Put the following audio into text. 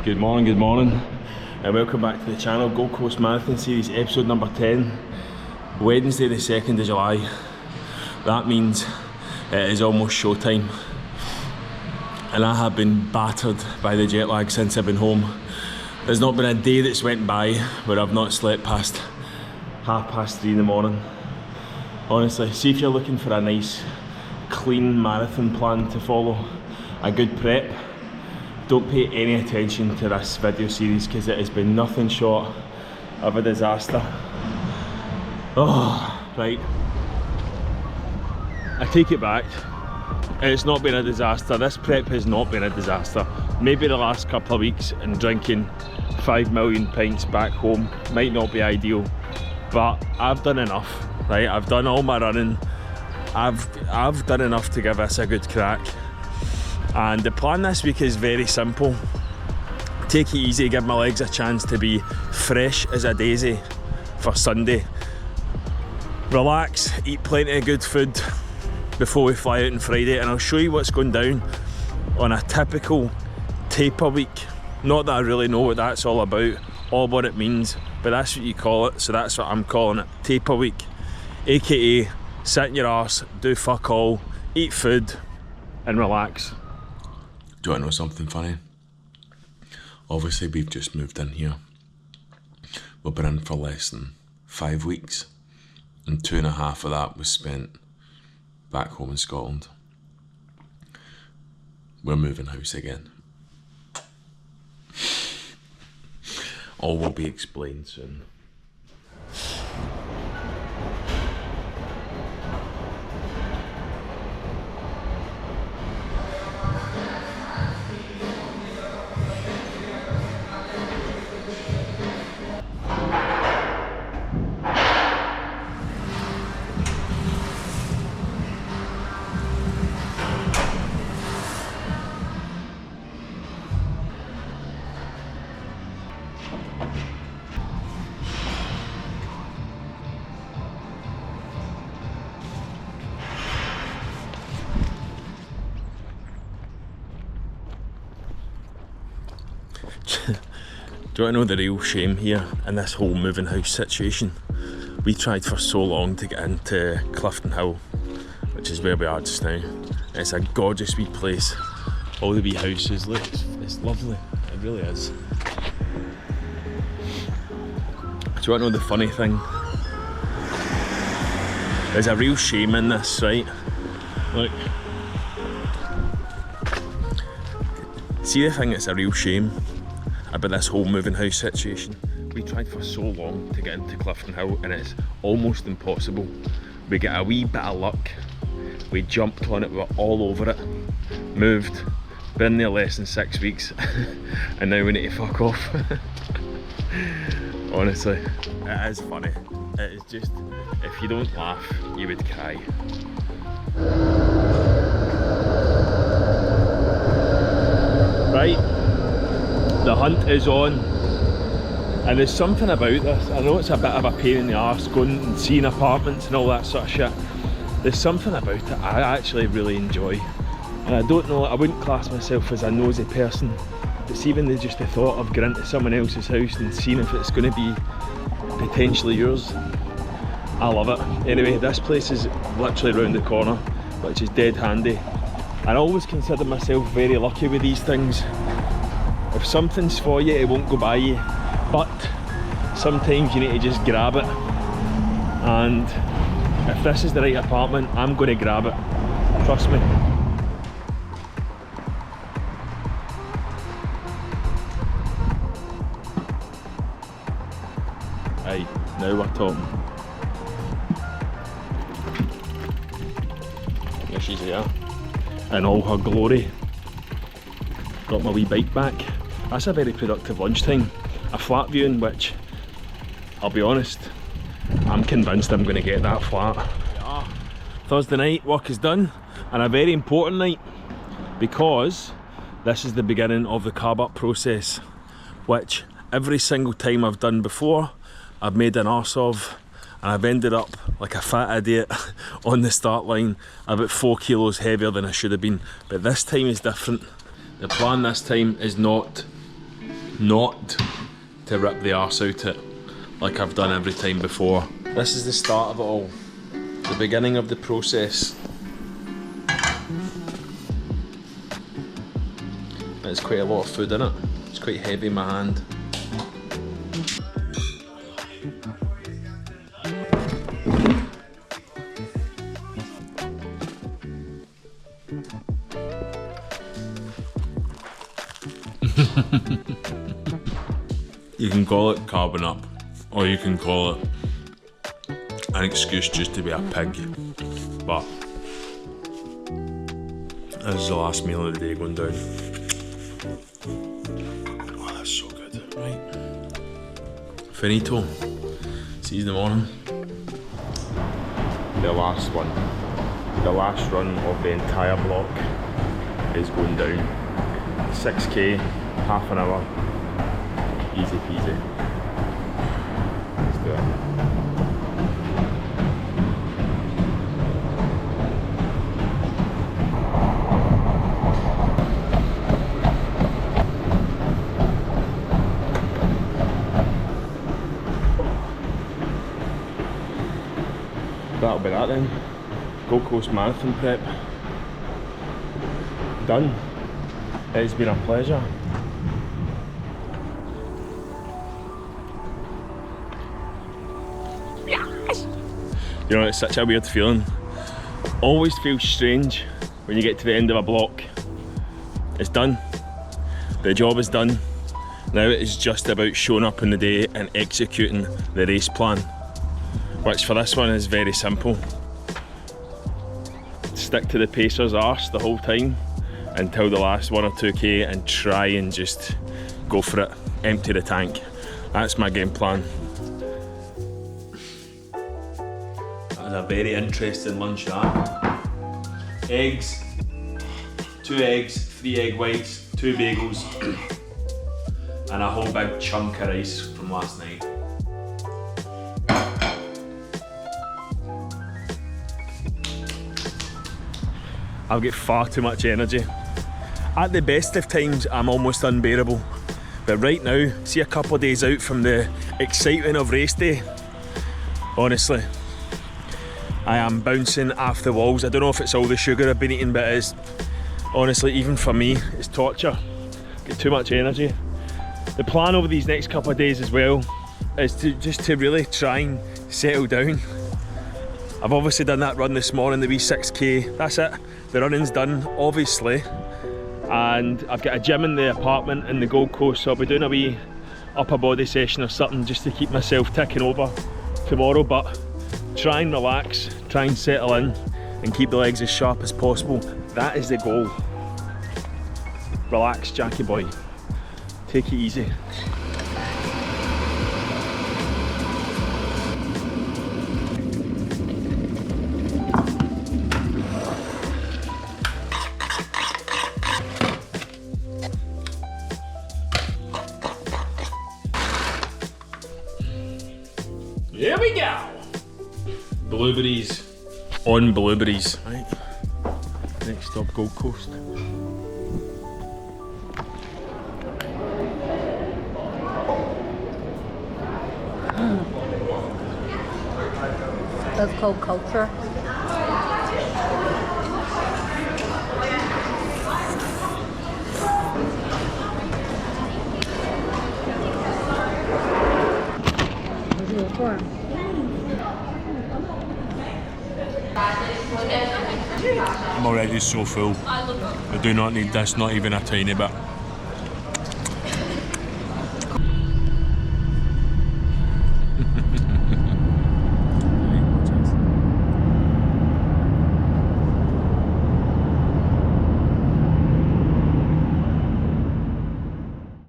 Good morning, and welcome back to the channel. Gold Coast Marathon Series, episode number 10, Wednesday the 2nd of July. That means it is almost showtime, and I have been battered by the jet lag since I've been home. There's not been a day that's went by where I've not slept past 3:30 in the morning. Honestly, see if you're looking for a nice, clean marathon plan to follow, a good prep, don't pay any attention to this video series because it has been nothing short of a disaster. Oh, right. I take it back. It's not been a disaster. This prep has not been a disaster. Maybe the last couple of weeks and drinking 5 million pints back home might not be ideal, but I've done enough, right? I've done all my running. I've done enough to give this a good crack. And the plan this week is very simple. Take it easy, give my legs a chance to be fresh as a daisy for Sunday. Relax, eat plenty of good food before we fly out on Friday, and I'll show you what's going down on a typical taper week. Not that I really know what that's all about or what it means, but that's what you call it, so that's what I'm calling it. Taper week, aka sit in your arse, do fuck all, eat food and relax. Do I know something funny? Obviously we've just moved in here. We've been in for less than 5 weeks, and 2.5 of that was spent back home in Scotland. We're moving house again. All will be explained soon. Do you want to know the real shame here in this whole moving house situation? We tried for so long to get into Clifton Hill, which is where we are just now. It's a gorgeous wee place. All the wee houses, look, it's lovely, it really is. Do you want to know the funny thing? There's a real shame in this, right? Look. See the thing that's a real shame about this whole moving house situation? We tried for so long to get into Clifton Hill and it's almost impossible. We get a wee bit of luck, we jumped on it, we were all over it, moved, been there less than 6 weeks and now we need to fuck off. Honestly, it is funny. It is just, if you don't laugh, you would cry. Right, the hunt is on, and there's something about this. I know it's a bit of a pain in the arse going and seeing apartments and all that sort of shit. There's something about it I actually really enjoy, and I don't know, I wouldn't class myself as a nosy person, but even just the thought of going into someone else's house and seeing if it's going to be potentially yours, I love it. Anyway, this place is literally round the corner, which is dead handy. I always consider myself very lucky with these things. If something's for you, it won't go by you, but sometimes you need to just grab it, and if this is the right apartment, I'm going to grab it, trust me. Aye, now we're talking. There she's here, in all her glory. Got my wee bike back. That's a very productive lunchtime. A flat viewing, which, I'll be honest, I'm convinced I'm going to get that flat. Thursday night, work is done, and a very important night, because this is the beginning of the carb-up process, which every single time I've done before, I've made an arse of, and I've ended up like a fat idiot on the start line, about 4 kilos heavier than I should have been. But this time is different. The plan this time is not not to rip the arse out it like I've done every time before. This is the start of it all, the beginning of the process. There's quite a lot of food in it, it's quite heavy in my hand. You can call it carbon up, or you can call it an excuse just to be a pig, but this is the last meal of the day going down. Oh, that's so good. Right, finito. See you in the morning. The last one, the last run of the entire block is going down. 6k, half an hour, easy peasy. Let's do it. That'll be that then. Gold Coast Marathon prep done. It's been a pleasure. Yes! You know, it's such a weird feeling. Always feels strange when you get to the end of a block. It's done. The job is done. Now it is just about showing up in the day and executing the race plan, which for this one is very simple. Stick to the pacer's arse the whole time until the last 1 or 2k and try and just go for it, empty the tank. That's my game plan. That was a very interesting lunch that. Eggs, 2 eggs, 3 egg whites, 2 bagels and a whole big chunk of rice from last night. I've got far too much energy. At the best of times, I'm almost unbearable. But right now, see a couple of days out from the excitement of race day, honestly, I am bouncing off the walls. I don't know if it's all the sugar I've been eating, but it is, honestly, even for me, it's torture. Got too much energy. The plan over these next couple of days as well is to really try and settle down. I've obviously done that run this morning, the wee 6k, that's it. The running's done, obviously. And I've got a gym in the apartment in the Gold Coast, so I'll be doing a wee upper body session or something just to keep myself ticking over tomorrow. But try and relax, try and settle in and keep the legs as sharp as possible. That is the goal. Relax, Jackie boy. Take it easy. Here we go! Blueberries on blueberries. Right, next stop, Gold Coast. That's called culture. What'd you go for? I'm already so full. I do not need this, not even a tiny bit.